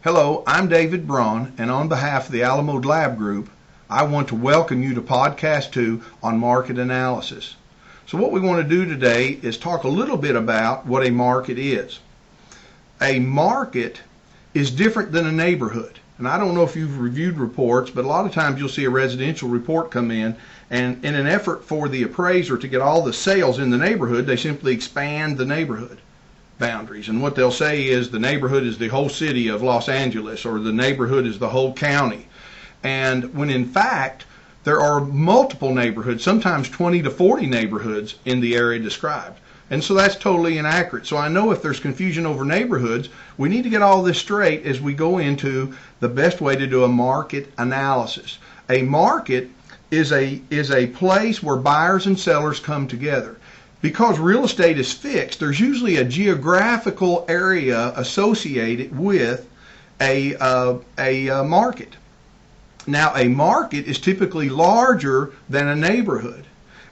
Hello, I'm David Braun, and on behalf of the Alamo Lab Group, I want to welcome you to Podcast 2 on market analysis. So what we want to do today is talk a little bit about what a market is. A market is different than a neighborhood. And I don't know if you've reviewed reports, but a lot of times you'll see a residential report come in, and in an effort for the appraiser to get all the sales in the neighborhood, they simply expand the neighborhood boundaries. And what they'll say is the neighborhood is the whole city of Los Angeles, or the neighborhood is the whole county. And when in fact, there are multiple neighborhoods, sometimes 20 to 40 neighborhoods in the area described. And so that's totally inaccurate. So I know if there's confusion over neighborhoods, we need to get all this straight as we go into the best way to do a market analysis. A market is a place where buyers and sellers come together. Because real estate is fixed, there's usually a geographical area associated with a market. Now, a market is typically larger than a neighborhood,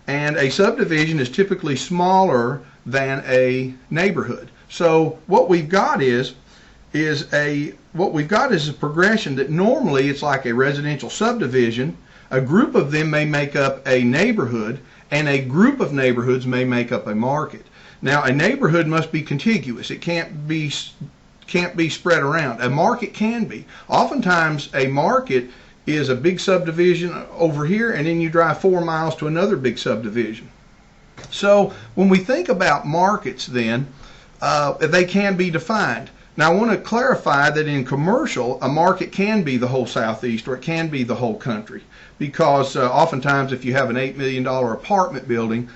and a subdivision is typically smaller than a neighborhood. So what we've got is a progression that normally it's like a residential subdivision. A group of them may make up a neighborhood, and a group of neighborhoods may make up a market. Now, a neighborhood must be contiguous. It can't be spread around. A market can be. Oftentimes, a market is a big subdivision over here, and then you drive 4 miles to another big subdivision. So when we think about markets then, they can be defined. Now I want to clarify that in commercial, a market can be the whole Southeast, or it can be the whole country, because oftentimes if you have an $8 million apartment building,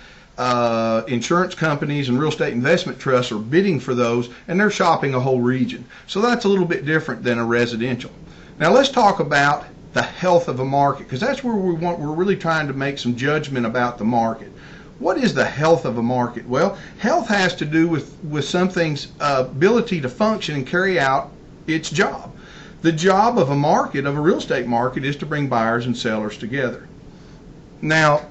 insurance companies and real estate investment trusts are bidding for those, and they're shopping a whole region. So that's a little bit different than a residential. Now let's talk about the health of a market, because that's where we're really trying to make some judgment about the market. What is the health of a market? Well, health has to do with something's ability to function and carry out its job. The job of a market, of a real estate market, is to bring buyers and sellers together. Now,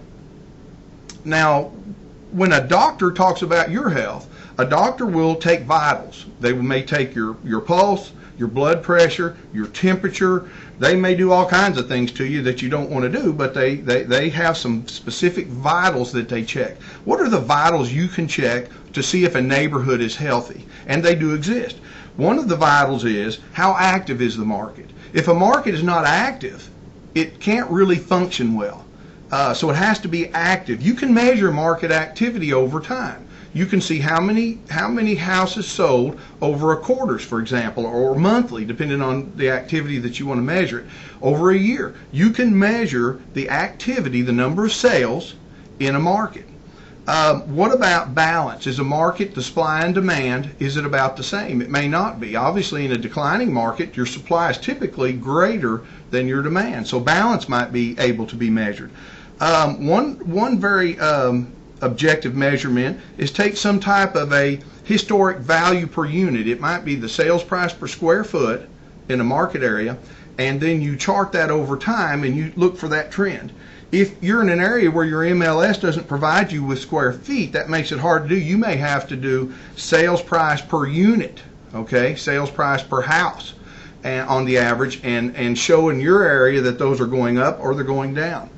when a doctor talks about your health, a doctor will take vitals. They may take your pulse, your blood pressure, your temperature. They may do all kinds of things to you that you don't want to do, but they have some specific vitals that they check. What are the vitals you can check to see if a neighborhood is healthy? And they do exist. One of the vitals is, how active is the market? If a market is not active, it can't really function well. So it has to be active. You can measure market activity over time. You can see how many houses sold over a quarters, for example, or monthly, depending on the activity that you want to measure it. Over a year, you can measure the activity, the number of sales in a market. What about balance? Is a market, the supply and demand, is it about the same? It may not be. Obviously, in a declining market, your supply is typically greater than your demand, so balance might be able to be measured. One very objective measurement is take some type of a historic value per unit. It might be the sales price per square foot in a market area, and then you chart that over time and you look for that trend. If you're in an area where your MLS doesn't provide you with square feet, that makes it hard to do. You may have to do sales price per unit, okay, sales price per house on the average, and show in your area that those are going up or they're going down.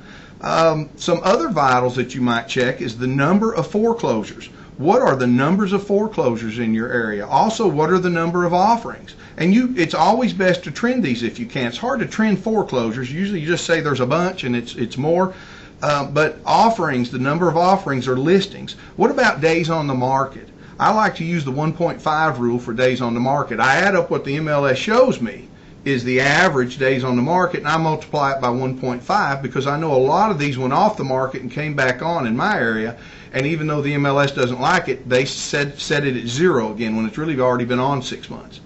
Some other vitals that you might check is the number of foreclosures. What are the numbers of foreclosures in your area? Also, what are the number of offerings? And it's always best to trend these if you can. It's hard to trend foreclosures. Usually you just say there's a bunch and it's more. But offerings, the number of offerings or listings. What about days on the market? I like to use the 1.5 rule for days on the market. I add up what the MLS shows me is the average days on the market, and I multiply it by 1.5 because I know a lot of these went off the market and came back on in my area, and even though the MLS doesn't like it, they set it at 0 again when it's really already been on 6 months.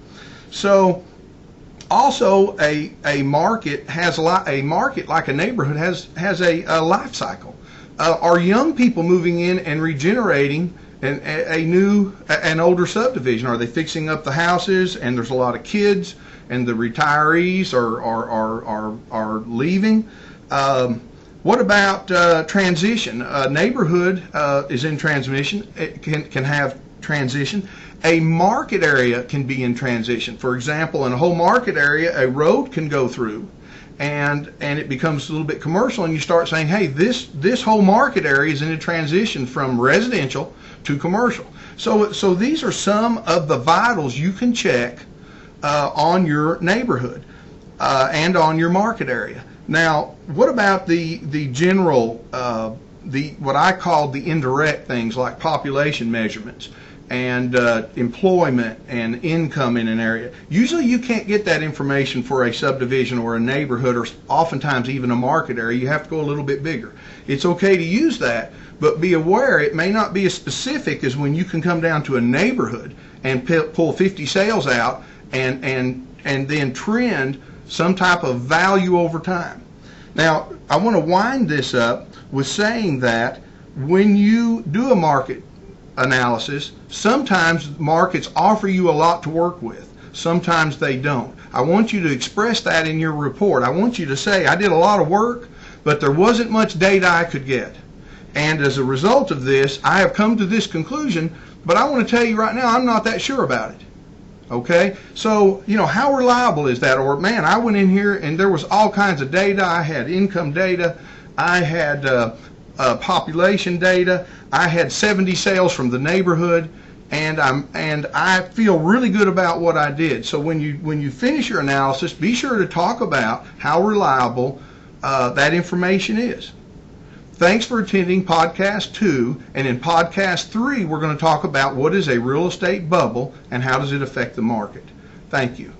So also a market has a market like a neighborhood has a life cycle. Are young people moving in and regenerating an older subdivision? Are they fixing up the houses and there's a lot of kids and the retirees are leaving? What about transition? A neighborhood is in transition. It can have transition. A market area can be in transition. For example, in a whole market area, a road can go through, and it becomes a little bit commercial, and you start saying, hey, this whole market area is in a transition from residential to commercial. So these are some of the vitals you can check on your neighborhood and on your market area. Now, what about the general, what I call the indirect things like population measurements and employment and income in an area? Usually you can't get that information for a subdivision or a neighborhood, or oftentimes even a market area. You have to go a little bit bigger. It's okay to use that, but be aware it may not be as specific as when you can come down to a neighborhood and pull 50 sales out and then trend some type of value over time. Now, I want to wind this up with saying that when you do a market analysis, sometimes markets offer you a lot to work with. Sometimes they don't. I want you to express that in your report. I want you to say, I did a lot of work, but there wasn't much data I could get. And as a result of this, I have come to this conclusion, but I want to tell you right now, I'm not that sure about it. Okay, so how reliable is that? Or man, I went in here and there was all kinds of data. I had income data, I had population data, I had 70 sales from the neighborhood, and I feel really good about what I did. So when you finish your analysis, be sure to talk about how reliable that information is. Thanks for attending podcast 2, and in podcast 3 we're going to talk about what is a real estate bubble and how does it affect the market. Thank you.